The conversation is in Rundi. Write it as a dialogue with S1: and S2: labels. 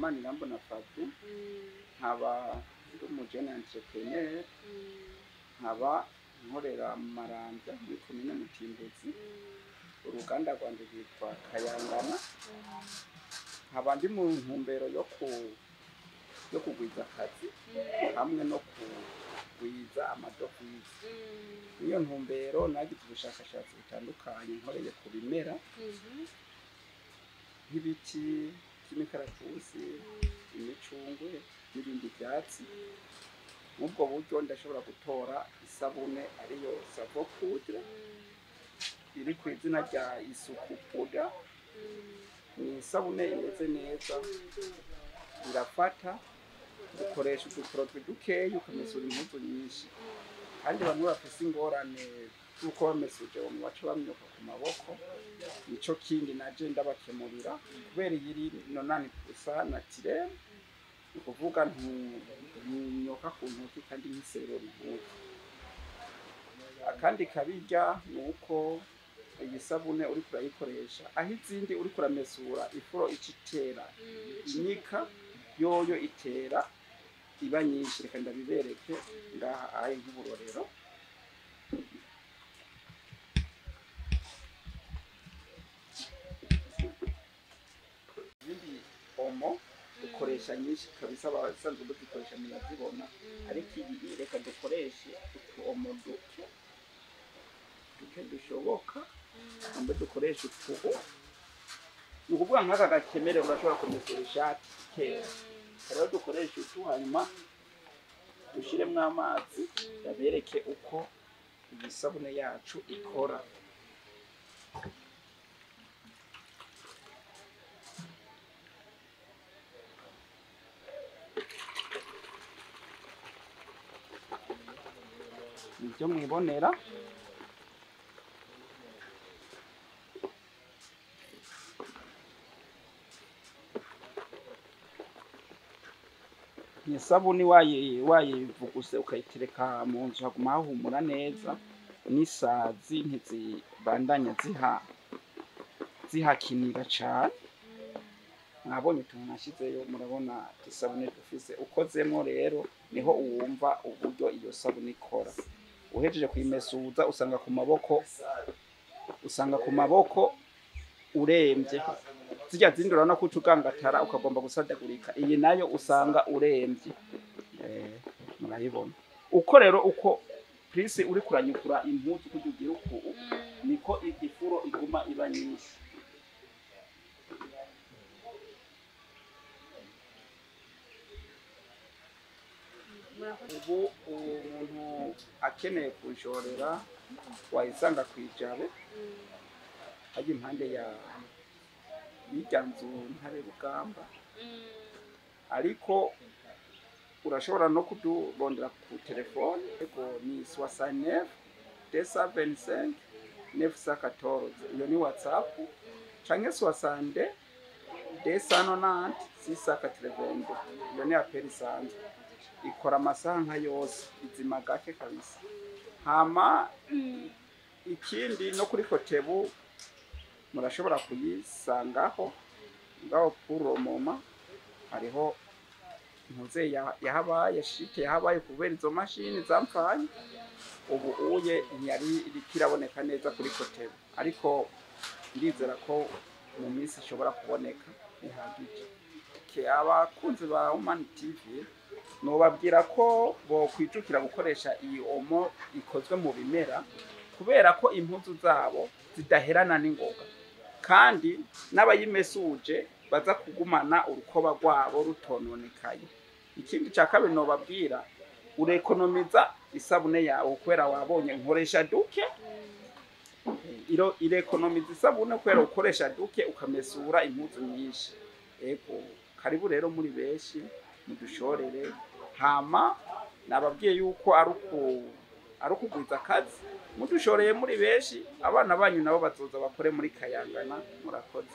S1: Manirambona Fabien nkaba ndi umujene entrepreneur nkaba nkorera mu Maramvya muri komine Mutimbuzi uruganda rwanje rwitwa Kayangana nkaba ndi mu ntumbero yo kugwiza akazi hamwe no kugwiza amadovize. Niyo ntumbero nagize ubushakashatsi butandukanye nkoreye ku bimera nk'ibiti by'imikaratusi, imicungwe n'ibindi byatsi. Mubwo buryo ndashobora gutora isabune ariyo savo poudre iri ku izina rya isuku poudre. Ni isabune imeze neza, irafata, ukoresha uduproduit dukeyi ukamesura impuzu nyinshi, kandi bamwe bafise ingorane z'uko bamesuje mu baca bamyoka ku maboko. Nico kindi naje ndabakemurira kubera iri 90% naturel, ukuvuga ntunyoka ku ntoki kandi n'iserero rivuga. Akandi kabirya nuko iyi sabune uri kurayikoresha aho izindi uri kuramesura ifuro icitera inyika, yoyo itera iba nyinshi. Reka ndabibereke ngaha ayi nk'uburorero. Ibindi omo dukoresha nyinshi kabisa, abasanzwe dukoresha murazibona, ariko iyi reka dukoreshe omo duke dushoboka, ambe dukoresha utubu. Ni ukuvuga nk'aka gakemere urashobora kumesura ishati kera, rero dukoresha utu hanyuma dushiremwo amazi yabereke uko iyi sabune yacu ikora. Nivyo mwibonera. Ni sabuni wayivuguse ukayitereka mu nzu haguma hahumura neza, n'isazi ntizibandanya zihakinira cane. Mwabonye utuntu nashizeyo, murabona isabune dufise ukozemwo, rero niho uwumva uburyo iyo sabune ikora. Uhejeje kuyimesuza usanga ku maboko uremvye. Zirya zindi urabona ko ucugangatara ukagomba gusadagurika, iyi nayo usanga uremvye. Murayibona uko rero uko prise uri kuranyukura impuzu kugira uko niko ifuro iguma iba nyinshi. Ubu umuntu akeneye kunshorera wayisanga kwijabe haje impande y'irya nzu ntare Rugamba, ariko urashobora no kudurondera ku telefone. Ego ni 69 275 914, iyo ni WhatsApp, canke 62 290 682, iyo ni apeli isanzwe. Ikora amasaha nka yose, izima gake kabisa. Hama ikindi no kuri Kotebu murashobora kuyisangaho ngaho pour moma, hariho impuze yahabaye shite yahabaye kubera izo mashini zampfanye. Ubu uye ntiyari irikiraboneka neza kuri Kotebu, ariko ndizera ko mu minsi ishobora kuboneka ihagije. Abakunzi ba Human TV nobabwira ko bo kwijukira gukoresha iyi omo ikozwe mu bimera, kubera ko impuzu zabo zidaherana n'ingoga, kandi n'abayimesuje baza kugumana urukoba rwabo rutononekaye. Ikindi cya kabiri nobabwira, urekonomiza isabune yawe kubera wabonye nkoresha duke. Irekonomiza isabune kubera ukoresha duke ukamesura impuzu nyinshi. Ego karibu rero muri benshi mudushorere. Hama nababwiye yuko ari ukugwiza akazi, mudushoreye muri benshi abana banyu nabo bazoza bakore muri Kayangana. Murakoze.